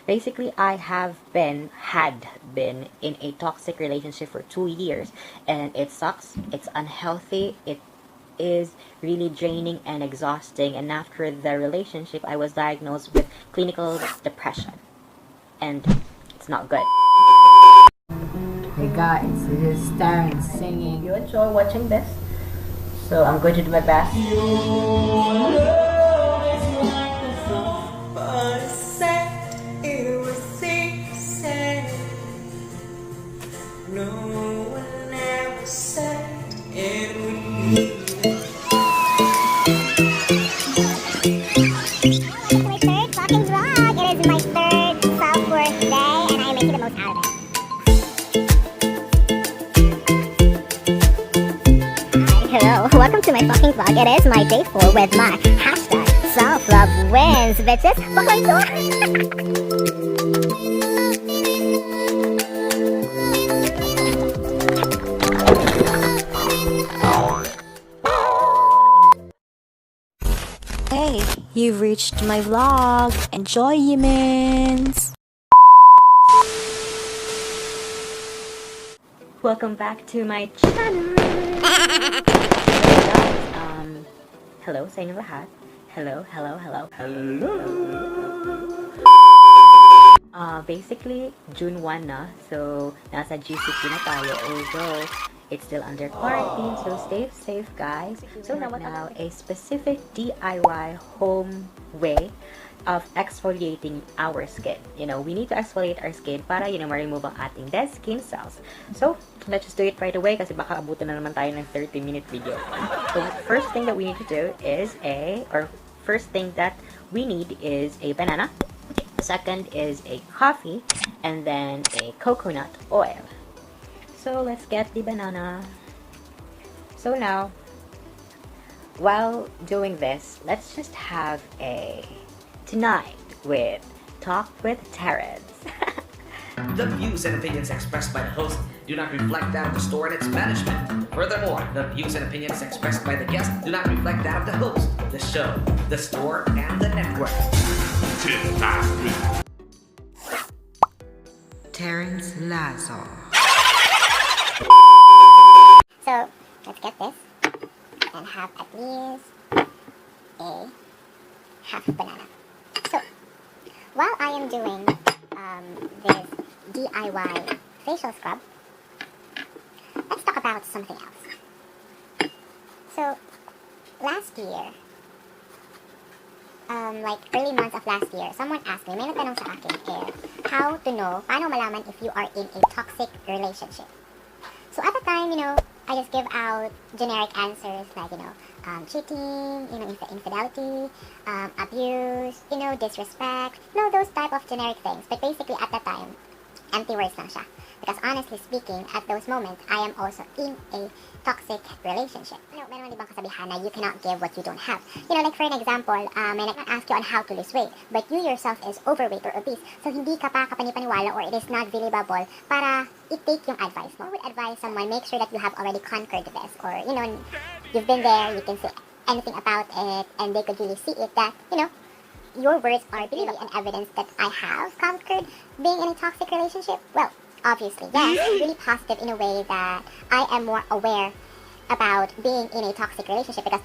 Basically, had been in a toxic relationship for 2 years, and it sucks. It's unhealthy. It is really draining and exhausting. And after the relationship, I was diagnosed with clinical depression, and it's not good. Hey guys, this is Darren singing. You enjoy watching this, so I'm going to do my best. Welcome to my fucking vlog. It is my day 4 with my hashtag self-love wins, bitches. Fuck my door. Hey, you've reached my vlog. Enjoy, humans. Welcome back to my channel. Hello sa inyong lahat. Hello. Basically, June 1 na. So, nasa GCQ na tayo. Although, it's still under quarantine. So, stay safe, guys. So, now a specific DIY home way of exfoliating our skin. You know, we need to exfoliate our skin para, ma-remove ang ating dead skin cells. So, let's just do it right away kasi baka abutan na naman tayo ng 30-minute video. So, first thing that we need to do is first thing that we need is a banana. Second is a coffee, and then a coconut oil. So, let's get the banana. So now, while doing this, let's just have a tonight with Talk with Terrence. The views and opinions expressed by the host do not reflect that of the store and its management. Furthermore, the views and opinions expressed by the guest do not reflect that of the host, the show, the store, and the network. Terrence Lazo. So, let's get this and have at least a half banana. So, while I am doing this DIY facial scrub, let's talk about something else. So, last year, like early months of last year, someone asked me, may nagtanong sa akin, how to know, paano malaman if you are in a toxic relationship. So at the time, I just give out generic answers like, cheating, infidelity, abuse, disrespect, those type of generic things. But basically at that time, empty words lang siya. Because honestly speaking, at those moments, I am also in a toxic relationship. Meron ibang kasabihan na you cannot give what you don't have. Like for an example, may nag-ask you on how to lose weight, but you yourself is overweight or obese. So hindi ka pa kapanipaniwala or it is not believable para i-take yung advice mo. I would advise someone, make sure that you have already conquered this. Or, you've been there, you can say anything about it, and they could really see it that, your words are believable and evidence that I have conquered being in a toxic relationship. Well, obviously, yes, it's really positive in a way that I am more aware about being in a toxic relationship because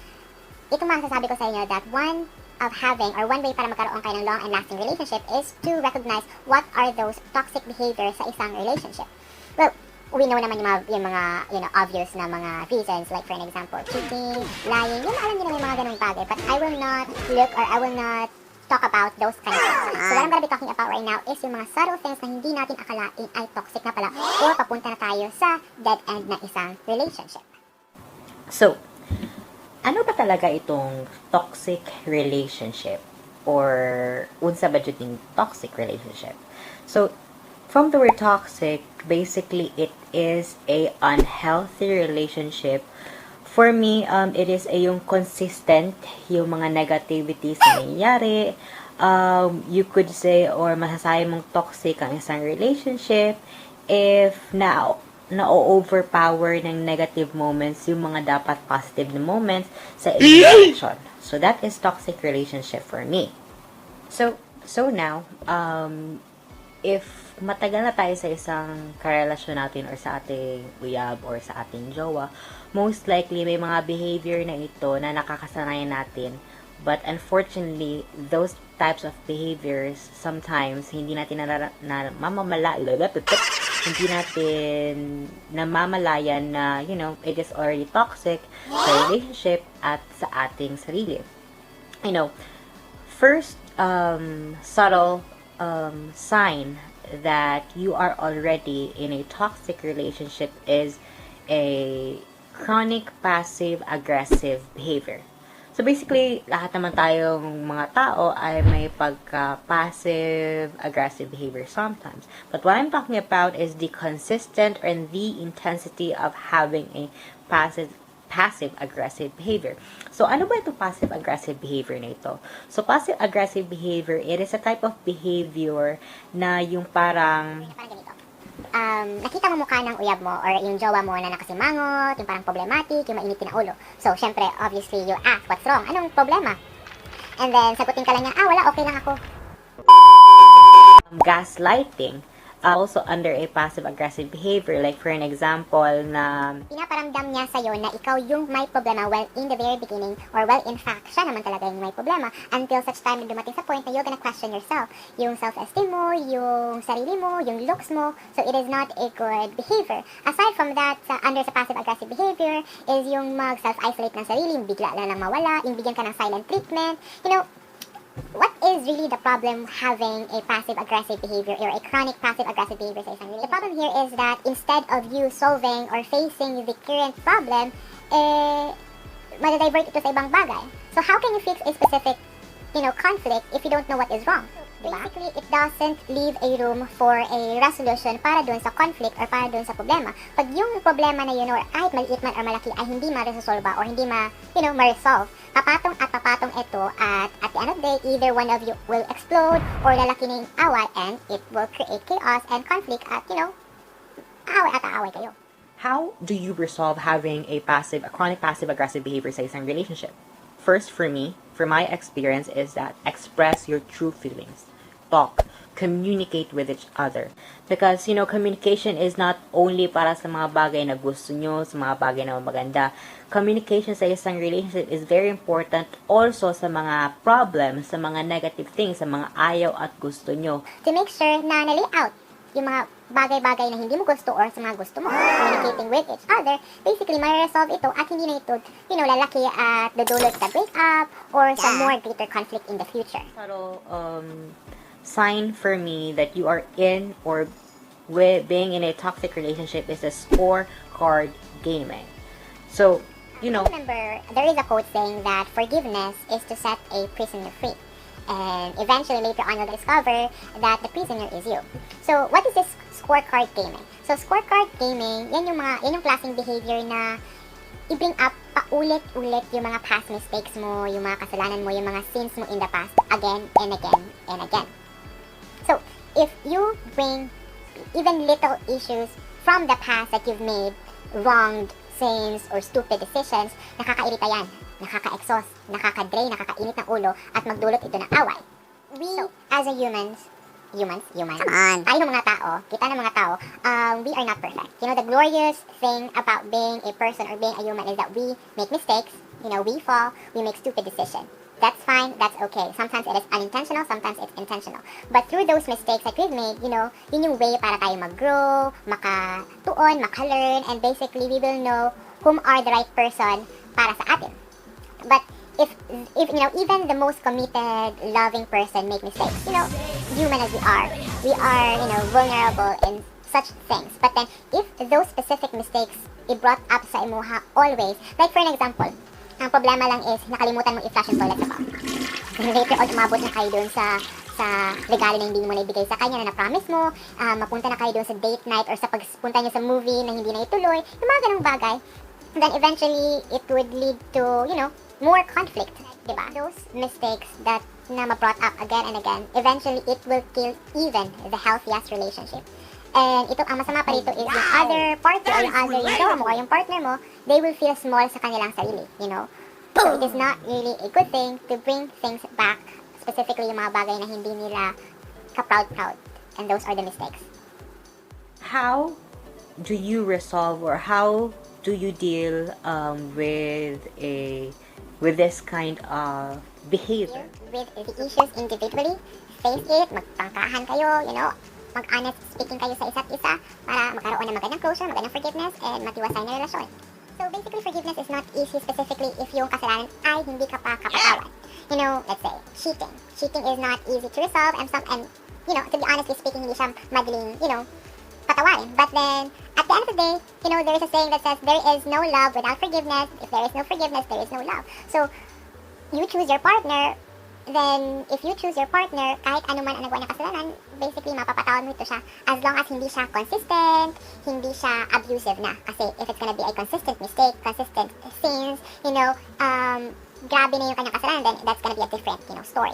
itong masasabi ko sa inyo that one way para magkaroon kayo ng long and lasting relationship is to recognize what are those toxic behaviors sa isang relationship. Well, we know naman yung mga obvious na mga reasons, like for an example, cheating, lying, alam niyo naman yung mga ganung bagay, but I will not talk about those kind of things. So what I'm gonna be talking about right now is yung mga subtle things na hindi natin akalain ay toxic na pala or papunta na tayo sa dead end na isang relationship. So, ano ba talaga itong toxic relationship? Or, unsa ba yung toxic relationship? So, from the word toxic, basically, it is a unhealthy relationship. For me, it is yung consistent, yung mga negativities na nangyayari. You could say, or masasabi mong toxic ang isang relationship if na-overpower ng negative moments yung mga dapat positive na moments sa interaction. So, that is toxic relationship for me. So now, if matagal na tayo sa isang karelasyon natin or sa ating uyab or sa ating jowa, most likely may mga behavior na ito na nakakasanayan natin. But unfortunately, those types of behaviors, sometimes, hindi natin hindi natin namamalayan na, it is already toxic sa relationship at sa ating sarili. First subtle sign that you are already in a toxic relationship is a chronic passive-aggressive behavior. So basically, lahat naman tayong mga tao ay may pagka-passive-aggressive behavior sometimes. But what I'm talking about is the consistent and the intensity of having a passive-aggressive behavior. So, ano ba itong passive-aggressive behavior na ito? So, passive-aggressive behavior, it is a type of behavior na yung parang ganito. Nakita mo mukha ng uyab mo or yung jowa mo na nakasimangot, yung parang problematic, yung mainitin na ulo. So, syempre, obviously, you ask, what's wrong? Anong problema? And then, sagutin ka lang niya, wala, okay lang ako. gaslighting, also under a passive-aggressive behavior. Like, for an example, na Pinaparamdam niya sa'yo na ikaw yung may problema well in the very beginning, or well in fact, siya naman talaga yung may problema until such time na dumating sa point na you're gonna question yourself. Yung self-esteem mo, yung sarili mo, yung looks mo. So, it is not a good behavior. Aside from that, under sa passive-aggressive behavior is yung mag-self-isolate ng sarili, yung bigla na lang mawala, yung bigyan ka ng silent treatment. What is really the problem having a passive-aggressive behavior or a chronic passive-aggressive behavior sa isang relationship? The problem here is that instead of you solving or facing the current problem, madadivert ito sa ibang bagay. So how can you fix a specific, conflict if you don't know what is wrong? Basically, it doesn't leave a room for a resolution para dun sa conflict or para dun sa problema. Pag yung problema na yun or kahit maliit man or malaki ay hindi ma-resolve or hindi ma-resolve, papatong at papatong ito at the end of the day, either one of you will explode or lalaki ng away and it will create chaos and conflict at, away at away kayo. how do you resolve having a chronic passive-aggressive behavior sa isang relationship? First, for my experience is that express your true feelings. Talk, communicate with each other. Because, communication is not only para sa mga bagay na gusto nyo, sa mga bagay na maganda. Communication sa isang relationship is very important also sa mga problems, sa mga negative things, sa mga ayaw at gusto nyo. To make sure na na-layout yung mga bagay-bagay na hindi mo gusto or sa mga gusto mo, communicating with each other, basically, ma-resolve ito at hindi na ito, lalaki at dudulot sa breakup or sa more greater conflict in the future. Subtle sign for me that you are in or being in a toxic relationship is a scorecard gaming. So, I remember, there is a quote saying that forgiveness is to set a prisoner free. And eventually, later on, you'll discover that the prisoner is you. So, what is this scorecard gaming? So, scorecard gaming, yan yung klaseng behavior na i-bring up paulit-ulit yung mga past mistakes mo, yung mga kasalanan mo, yung mga sins mo in the past, again and again and again. So, if you bring even little issues from the past that you've made, wronged sins or stupid decisions, nakakairita yan. Nakaka-exhaust, nakaka-drain, nakakainit ng ulo, at magdulot ito ng away. We, as a humans, come on, tayo ng mga tao, kita ng mga tao, we are not perfect. The glorious thing about being a person or being a human is that we make mistakes, we fall, we make stupid decisions. That's fine, that's okay. Sometimes it is unintentional, sometimes it's intentional. But through those mistakes that we've made, yun yung way para tayo mag-grow, makatuon, maka-learn, and basically we will know whom are the right person para sa atin. But if even the most committed, loving person make mistakes, human as we are, vulnerable in such things. But then, if those specific mistakes i-brought up sa imuha always, like for an example, ang problema lang is, nakalimutan mong i-flush yung toilet sa car. Later on, umabot na kayo dun sa regalo na hindi mo na ibigay sa kanya na na-promise mo, mapunta na kayo dun sa date night or sa pagpunta nyo sa movie na hindi na ituloy, yung mga ganong bagay. And then eventually, it would lead to, more conflict, diba? Those mistakes that na ma-brought up again and again, eventually it will kill even the healthiest relationship. And ito, ang masama pa rito is yung other partner or yung jowa mo or yung partner mo, they will feel small sa kanilang sarili, So it is not really a good thing to bring things back, specifically yung mga bagay na hindi nila ka-proud-proud And those are the mistakes. How do you resolve, or how do you deal with this kind of behavior? With the issues individually, face it, magpangkahan kayo, mag-honest speaking kayo sa isa't isa para magkaroon ng magandang closure, magandang forgiveness, and matiwasay na relasyon. So basically, forgiveness is not easy specifically if yung kasalanan ay hindi ka pa kapatawad. Let's say, cheating. Cheating is not easy to resolve, and to be honestly speaking, hindi siya madaling, patawarin. But then, at the end of the day, there is a saying that says, there is no love without forgiveness. If there is no forgiveness, there is no love. So, you choose your partner, then, if you choose your partner, kahit ano man ang nagawa niya kasalanan, basically, mapapatawad mo ito siya as long as hindi siya consistent, hindi siya abusive na. Kasi, if it's gonna be a consistent mistake, consistent sins, grabe na yung kanyang kasalanan, then that's gonna be a different, story.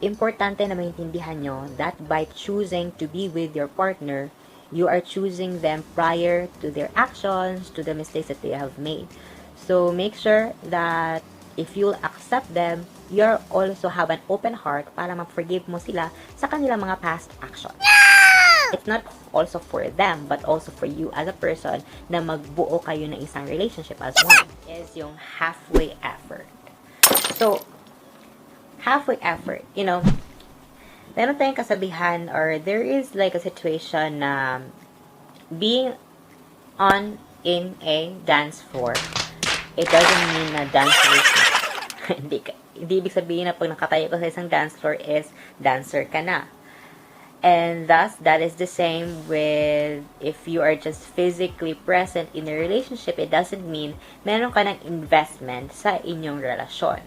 Importante na maintindihan nyo that by choosing to be with your partner, you are choosing them prior to their actions, to the mistakes that they have made. So, make sure that if you'll accept them, you also have an open heart para mag-forgive mo sila sa kanilang mga past actions. It's not also for them, but also for you as a person na magbuo kayo ng isang relationship as one. Is yung halfway effort. So, halfway effort, meron tayong kasabihan, or there is like a situation na being in a dance floor, it doesn't mean na dance floor hindi ibig sabihin na pag nakatayo ka sa isang dance floor is dancer ka na. And thus, that is the same with if you are just physically present in a relationship, it doesn't mean meron ka ng investment sa inyong relasyon.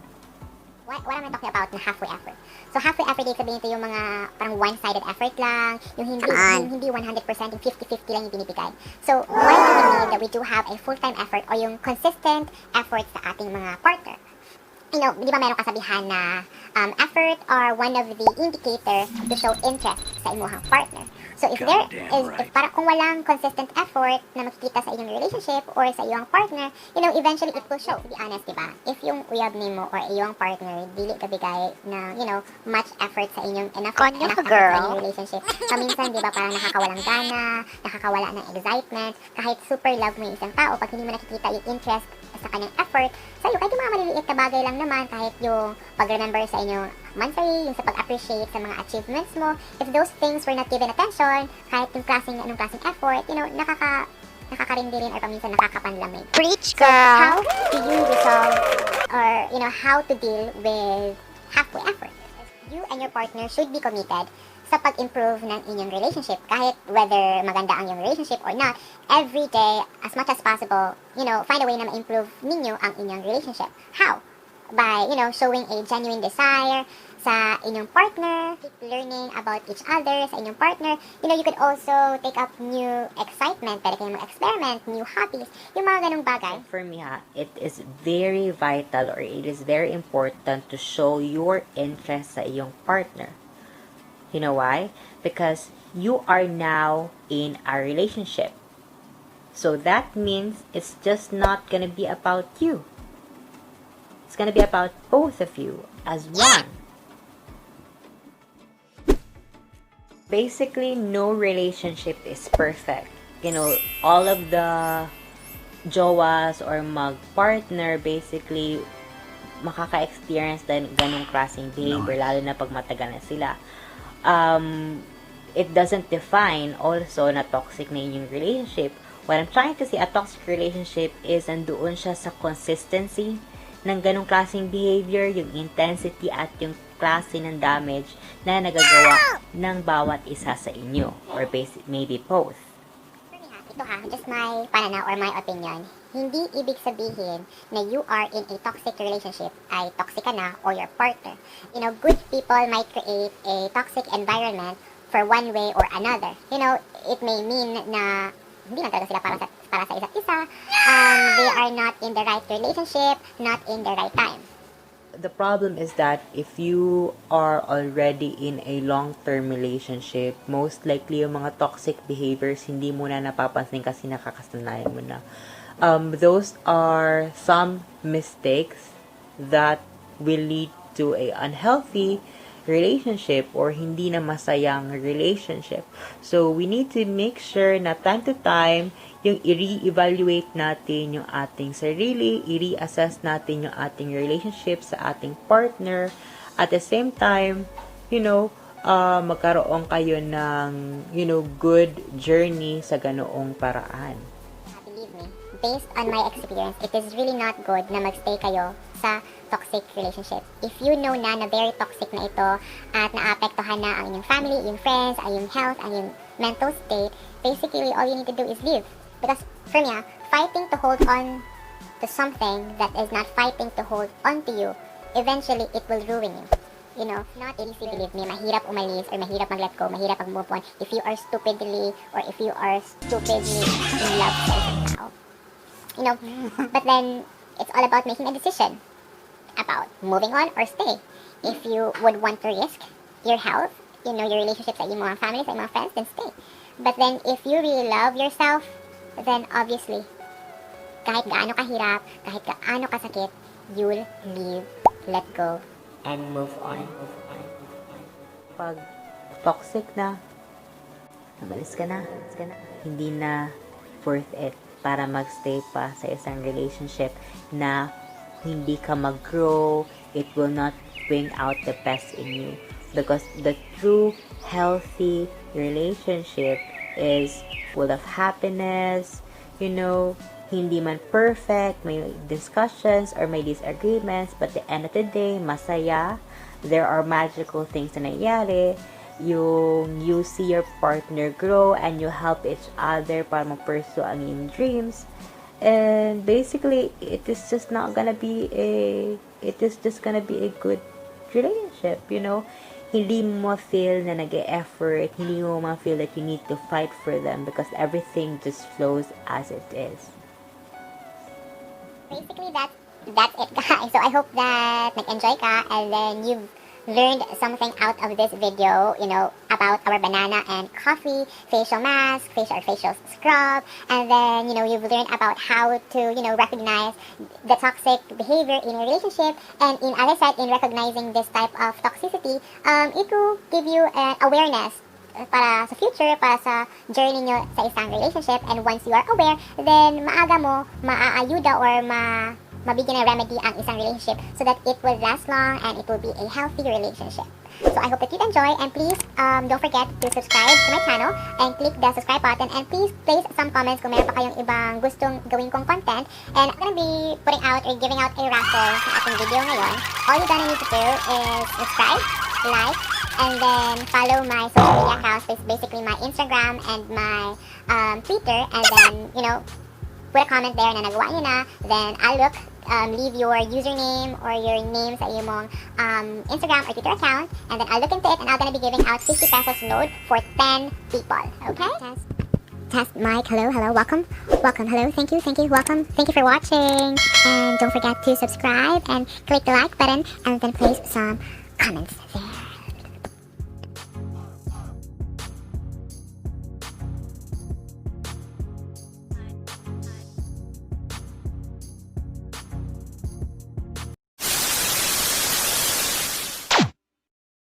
What am I talking about na halfway effort? So, halfway effort, ibig sabihin ito yung mga parang one-sided effort lang, yung hindi 100%, yung 50-50 lang yung binibigay. So, why do we need that we do have a full-time effort o yung consistent effort sa ating mga partner? Di ba meron kasabihan na effort are one of the indicators to show interest sa imuhang partner. So, if kung walang consistent effort na makikita sa inyong relationship or sa iyong partner, eventually it will show. To be honest, diba? If yung uyab nimo or iyong partner, dili ka bigay na, much effort sa inyong enough effort sa inyong relationship. Minsan, diba, parang nakakawalang gana, nakakawala ng excitement, kahit super love mo yung isang tao, pag hindi mo nakikita yung interest sa kanyang effort, sa'yo, kahit yung mga maliliit na bagay lang naman, kahit yung pag-remember sa inyong monthly, yung sa pag-appreciate sa mga achievements mo, if those things were not given attention, kahit yung anong klaseng effort, nakakarindi rin or paminsan nakakapanlamig. Preach, So, girl! how do you resolve or, how to deal with halfway effort? You and your partner should be committed sa pag-improve ng inyong relationship. Kahit whether maganda ang iyong relationship or not, every day, as much as possible, find a way na ma-improve ninyo ang inyong relationship. How? By, showing a genuine desire sa inyong partner, keep learning about each other sa inyong partner. You could also take up new excitement, pwede kayong mag-experiment, new hobbies, yung mga ganong bagay. For me, it is very vital, or it is very important to show your interest sa iyong partner. You know why? Because you are now in a relationship. So that means it's just not gonna be about you. It's gonna be about both of you as one. Basically, no relationship is perfect. All of the jowas or mag-partner, basically, makaka-experience din ganong klaseng behavior, lalo na pag matagal na sila. It doesn't define also na toxic na yung relationship. What I'm trying to say, a toxic relationship is andoon siya sa consistency ng ganong klaseng behavior, yung intensity at yung klase ng damage na nagagawa ng bawat isa sa inyo, or maybe both. Ito just my pananaw or my opinion. Hindi ibig sabihin na you are in a toxic relationship ay toxic ka na or your partner. Good people might create a toxic environment for one way or another. It may mean na hindi lang talaga sila para sa isa't isa. They are not in the right relationship, not in the right time. The problem is that if you are already in a long-term relationship, most likely yung mga toxic behaviors hindi mo na napapansin kasi nakakasanayan mo na. Those are some mistakes that will lead to a unhealthy relationship or hindi na masayang relationship. So, we need to make sure na time to time, yung i-re-evaluate natin yung ating sarili, i-reassess natin yung ating relationship sa ating partner. At the same time, magkaroon kayo ng, good journey sa ganoong paraan. Believe me, based on my experience, it is really not good na magstay kayo sa toxic relationship. If you know na very toxic na ito at naapektuhan na ang inyong family, yung friends, ang yung health, ang yung mental state, basically all you need to do is leave. Because for me, fighting to hold on to something that is not fighting to hold on to you, eventually it will ruin you. Not easy, believe me. Mahirap umalis or mahirap mag-let go, mahirap mag-move on if you are stupidly or if you are stupidly in love sa isang tao. But then, it's all about making a decision about moving on or stay. If you would want to risk your health, your relationship sa iyong mga family, sa iyong mga friends, then stay. But then, if you really love yourself, then obviously, kahit gaano kahirap, kahit gaano kasakit, you'll leave, let go, and move on. Pag toxic na, nabalis ka na, hindi na worth it para magstay pa sa isang relationship na hindi ka mag-grow, it will not bring out the best in you. Because the true healthy relationship is full of happiness, hindi man perfect, may discussions or may disagreements, but at the end of the day, masaya. There are magical things na nangyayari. You see your partner grow and you help each other para mag-pursue ang iyong dreams. And basically, it is just gonna be a good relationship, Hindi mo feel na nag-e-effort, hindi mo feel that you need to fight for them because everything just flows as it is. Basically, that's it, guys. So I hope that nag-enjoy ka and then you've learned something out of this video, about our banana and coffee, facial mask, facial scrub, and then, you've learned about how to, recognize the toxic behavior in a relationship, and in other side, in recognizing this type of toxicity, it will give you an awareness para sa future, para sa journey nyo sa isang relationship, and once you are aware, then maaga mo maaayuda or mabigyan ng remedy ang isang relationship so that it will last long and it will be a healthy relationship. So I hope that you enjoy, and please don't forget to subscribe to my channel and click the subscribe button, and please place some comments kung meron pa kayong ibang gustong gawin kong content. And I'm gonna be putting out or giving out a raffle sa ating video ngayon. All you're gonna need to do is subscribe, like, and then follow my social media accounts, basically my Instagram and my Twitter, and then, put a comment there na nagawa nyo na, then I'll look, leave your username or your name sa iyong Instagram or Twitter account, and then I'll look into it, and I'm gonna be giving out 50 pesos load for 10 people, okay? Test mic, hello, welcome, hello, thank you, welcome, thank you for watching, and don't forget to subscribe and click the like button, and then place some comments there.